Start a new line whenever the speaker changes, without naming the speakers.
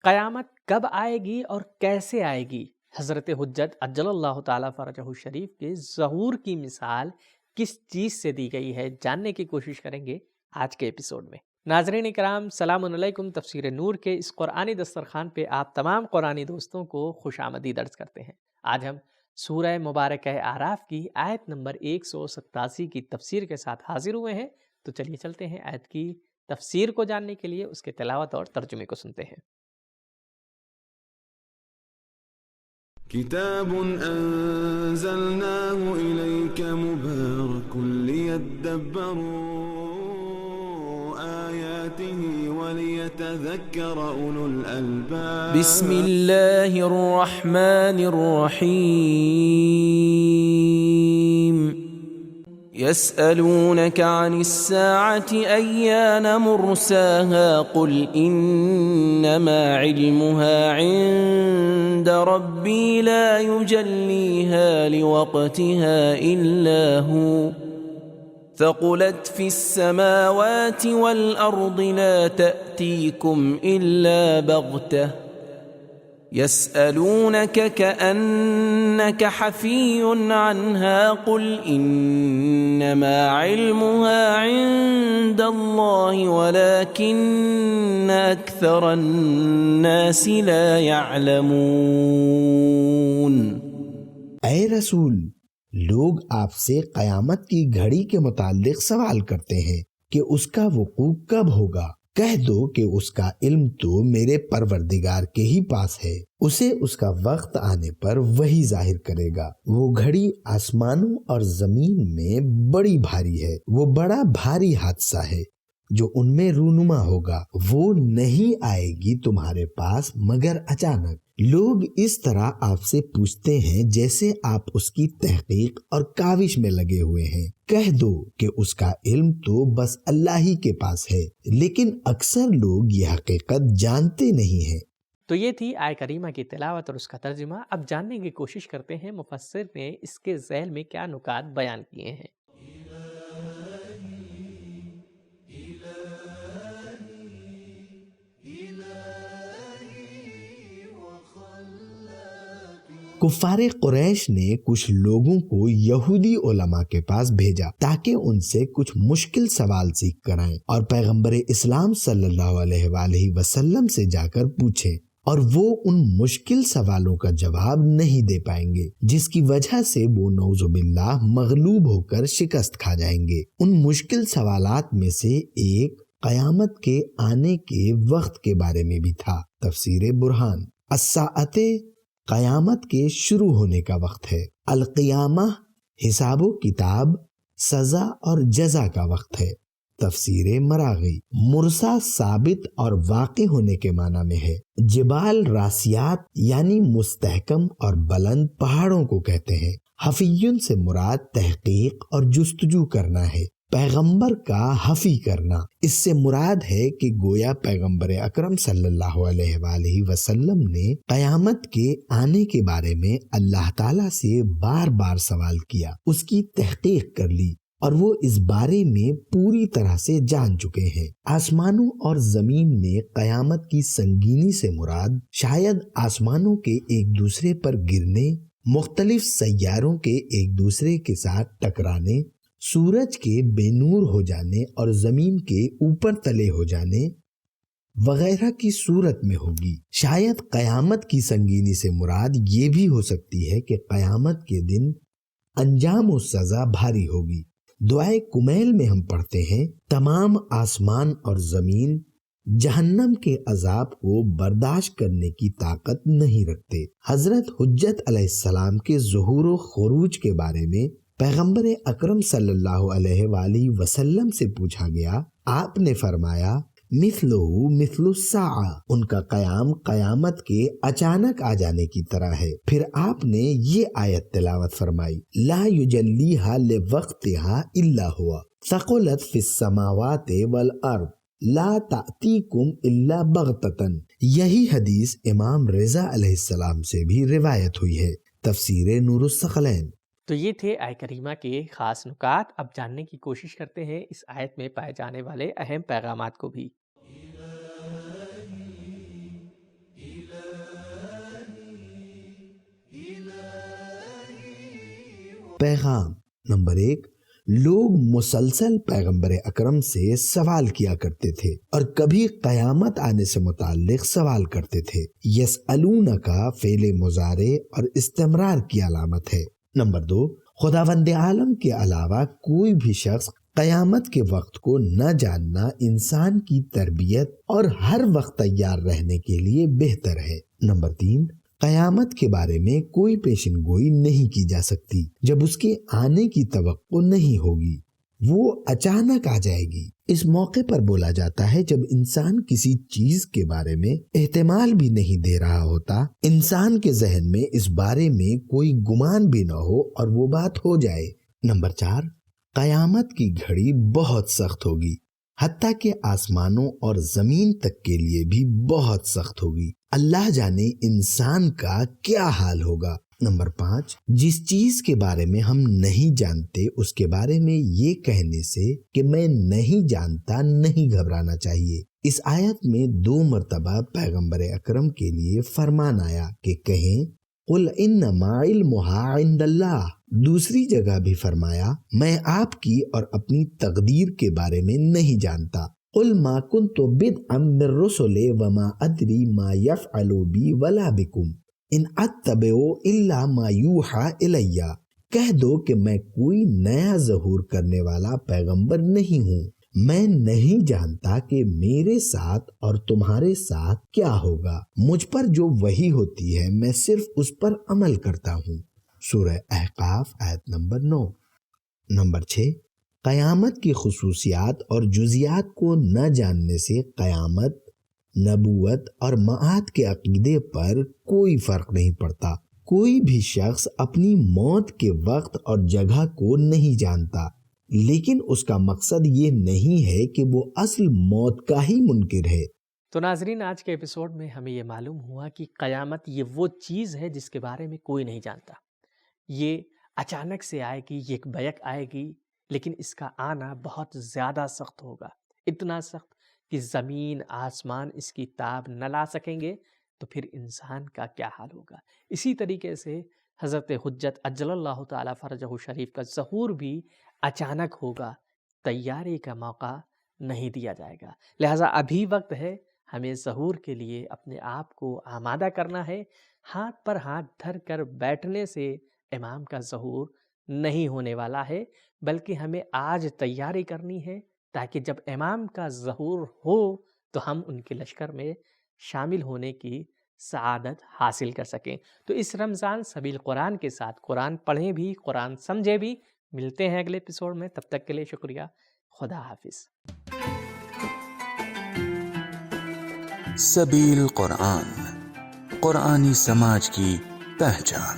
قیامت کب آئے گی اور کیسے آئے گی؟ حضرت حجت عجل اللہ تعالیٰ فرجہ الشریف کے ظہور کی مثال کس چیز سے دی گئی ہے، جاننے کی کوشش کریں گے آج کے ایپیسوڈ میں۔ ناظرین اکرام، سلام علیکم۔ تفسیر نور کے اس قرآنی دسترخوان پہ آپ تمام قرآنی دوستوں کو خوش آمدید عرض کرتے ہیں۔ آج ہم سورہ مبارکہ اعراف کی آیت نمبر 187 کی تفسیر کے ساتھ حاضر ہوئے ہیں، تو چلیے چلتے ہیں آیت کی تفسیر کو جاننے کے لیے اس کے تلاوت اور ترجمے کو سنتے ہیں۔
كتاب أنزلناه إليك مبارك ليدبروا آياته وليتذكر أولو الألباب
بسم الله الرحمن الرحيم يسألونك عن الساعة أيان مرساها قل إنما علمها عند ربي لا يجليها لوقتها إلا هو ثقلت في السماوات والأرض لا تأتيكم إلا بغتة يسألونك كأنك حفي عنها قل إنما علمها عند الله ولكن أكثر الناس لا يعلمون۔
اے رسول، لوگ آپ سے قیامت کی گھڑی کے متعلق سوال کرتے ہیں کہ اس کا وقوع کب ہوگا۔ کہہ دو کہ اس کا علم تو میرے پروردگار کے ہی پاس ہے، اسے اس کا وقت آنے پر وہی ظاہر کرے گا۔ وہ گھڑی آسمانوں اور زمین میں بڑی بھاری ہے، وہ بڑا بھاری حادثہ ہے جو ان میں رونما ہوگا، وہ نہیں آئے گی تمہارے پاس مگر اچانک۔ لوگ اس طرح آپ سے پوچھتے ہیں جیسے آپ اس کی تحقیق اور کاوش میں لگے ہوئے ہیں۔ کہہ دو کہ اس کا علم تو بس اللہ ہی کے پاس ہے، لیکن اکثر لوگ یہ حقیقت جانتے نہیں ہیں۔
تو یہ تھی آیہ کریمہ کی تلاوت اور اس کا ترجمہ۔ اب جاننے کی کوشش کرتے ہیں مفسر نے اس کے ذیل میں کیا نکات بیان کیے ہیں۔
کفار قریش نے کچھ لوگوں کو یہودی علماء کے پاس بھیجا تاکہ ان سے کچھ مشکل سوال سیکھ کر آئیں اور پیغمبر اسلام صلی اللہ علیہ وآلہ وسلم سے جا کر پوچھیں، اور وہ ان مشکل سوالوں کا جواب نہیں دے پائیں گے، جس کی وجہ سے وہ نعوذ باللہ مغلوب ہو کر شکست کھا جائیں گے۔ ان مشکل سوالات میں سے ایک قیامت کے آنے کے وقت کے بارے میں بھی تھا۔ تفسیر برہان۔ الساعۃ قیامت کے شروع ہونے کا وقت ہے، القیامہ حساب و کتاب، سزا اور جزا کا وقت ہے۔ تفسیر مراغی۔ مرسا ثابت اور واقع ہونے کے معنی میں ہے۔ جبال راسیات یعنی مستحکم اور بلند پہاڑوں کو کہتے ہیں۔ حفیٌ سے مراد تحقیق اور جستجو کرنا ہے، پیغمبر کا حفی کرنا۔ اس سے مراد ہے کہ گویا پیغمبر اکرم صلی اللہ علیہ وآلہ وسلم نے قیامت کے آنے کے بارے میں اللہ تعالیٰ سے بار بار سوال کیا، اس کی تحقیق کر لی، اور وہ اس بارے میں پوری طرح سے جان چکے ہیں۔ آسمانوں اور زمین میں قیامت کی سنگینی سے مراد شاید آسمانوں کے ایک دوسرے پر گرنے، مختلف سیاروں کے ایک دوسرے کے ساتھ ٹکرانے، سورج کے بے نور ہو جانے اور زمین کے اوپر تلے ہو جانے وغیرہ کی صورت میں ہوگی۔ شاید قیامت کی سنگینی سے مراد یہ بھی ہو سکتی ہے کہ قیامت کے دن انجام و سزا بھاری ہوگی۔ دعائے کمیل میں ہم پڑھتے ہیں، تمام آسمان اور زمین جہنم کے عذاب کو برداشت کرنے کی طاقت نہیں رکھتے۔ حضرت حجت علیہ السلام کے ظہور و خروج کے بارے میں پیغمبر اکرم صلی اللہ علیہ وآلہ وسلم سے پوچھا گیا، آپ نے فرمایا مثلہ مثل الساعہ، ان کا قیام قیامت کے اچانک آ جانے کی طرح ہے۔ پھر آپ نے یہ آیت تلاوت فرمائی، لا یجلیہا لوقتہا الا ہوا ثقلت فی السماوات والارض لا تأتیکم الا بغتۃ۔ یہی حدیث امام رضا علیہ السلام سے بھی روایت ہوئی ہے۔ تفسیر نور الثقلین۔
تو یہ تھے آیہ کریمہ کے خاص نکات۔ اب جاننے کی کوشش کرتے ہیں اس آیت میں پائے جانے والے اہم پیغامات کو بھی۔
پیغام۔ نمبر 1، لوگ مسلسل پیغمبر اکرم سے سوال کیا کرتے تھے اور کبھی قیامت آنے سے متعلق سوال کرتے تھے۔ یسألونک فعل مضارع اور استمرار کی علامت ہے۔ نمبر 2، خداوند عالم کے علاوہ کوئی بھی شخص قیامت کے وقت کو نہ جاننا انسان کی تربیت اور ہر وقت تیار رہنے کے لیے بہتر ہے۔ نمبر 3، قیامت کے بارے میں کوئی پیشن گوئی نہیں کی جا سکتی جب اس کے آنے کی توقع نہیں ہوگی، وہ اچانک آ جائے گی۔ اس موقع پر بولا جاتا ہے جب انسان کسی چیز کے بارے میں احتمال بھی نہیں دے رہا ہوتا، انسان کے ذہن میں اس بارے میں کوئی گمان بھی نہ ہو اور وہ بات ہو جائے۔ نمبر 4، قیامت کی گھڑی بہت سخت ہوگی، حتیٰ کہ آسمانوں اور زمین تک کے لیے بھی بہت سخت ہوگی۔ اللہ جانے انسان کا کیا حال ہوگا۔ نمبر 5، جس چیز کے بارے میں ہم نہیں جانتے اس کے بارے میں یہ کہنے سے کہ میں نہیں جانتا نہیں گھبرانا چاہیے۔ اس آیت میں 2 مرتبہ پیغمبر اکرم کے لیے فرمان آیا کہ کہیں قل انما علمها عند اللہ۔ دوسری جگہ بھی فرمایا میں آپ کی اور اپنی تقدیر کے بارے میں نہیں جانتا۔ قل ما كنت بدعا من الرسل وما ادری ما يفعل بی ولا بکم ان اتبع الا ما یوحى الی۔ کہہ دو کہ میں کوئی نیا ظہور کرنے والا پیغمبر نہیں ہوں، میں نہیں جانتا کہ میرے ساتھ اور تمہارے ساتھ کیا ہوگا، مجھ پر جو وحی ہوتی ہے میں صرف اس پر عمل کرتا ہوں۔ سورہ احقاف آیت نمبر 9۔ نمبر 6، قیامت کی خصوصیات اور جزیات کو نہ جاننے سے قیامت، نبوت اور معاد کے عقیدے پر کوئی فرق نہیں پڑتا۔ کوئی بھی شخص اپنی موت کے وقت اور جگہ کو نہیں جانتا، لیکن اس کا مقصد یہ نہیں ہے کہ وہ اصل موت کا ہی منکر ہے۔
تو ناظرین، آج کے ایپیسوڈ میں ہمیں یہ معلوم ہوا کہ قیامت یہ وہ چیز ہے جس کے بارے میں کوئی نہیں جانتا۔ یہ اچانک سے آئے گی، یہ ایک بیک آئے گی، لیکن اس کا آنا بہت زیادہ سخت ہوگا، اتنا سخت کہ زمین آسمان اس کی تاب نہ لا سکیں گے۔ تو پھر انسان کا کیا حال ہوگا؟ اسی طریقے سے حضرت حجت عجل اللہ تعالیٰ فرجہ شریف کا ظہور بھی اچانک ہوگا، تیاری کا موقع نہیں دیا جائے گا۔ لہٰذا ابھی وقت ہے، ہمیں ظہور کے لیے اپنے آپ کو آمادہ کرنا ہے۔ ہاتھ پر ہاتھ دھر کر بیٹھنے سے امام کا ظہور نہیں ہونے والا ہے، بلکہ ہمیں آج تیاری کرنی ہے تاکہ جب امام کا ظہور ہو تو ہم ان کے لشکر میں شامل ہونے کی سعادت حاصل کر سکیں۔ تو اس رمضان سبیل قرآن کے ساتھ قرآن پڑھیں بھی، قرآن سمجھیں بھی۔ ملتے ہیں اگلے ایپیسوڈ میں، تب تک کے لیے شکریہ، خدا حافظ۔
سبیل قرآن، قرآنی سماج کی پہچان۔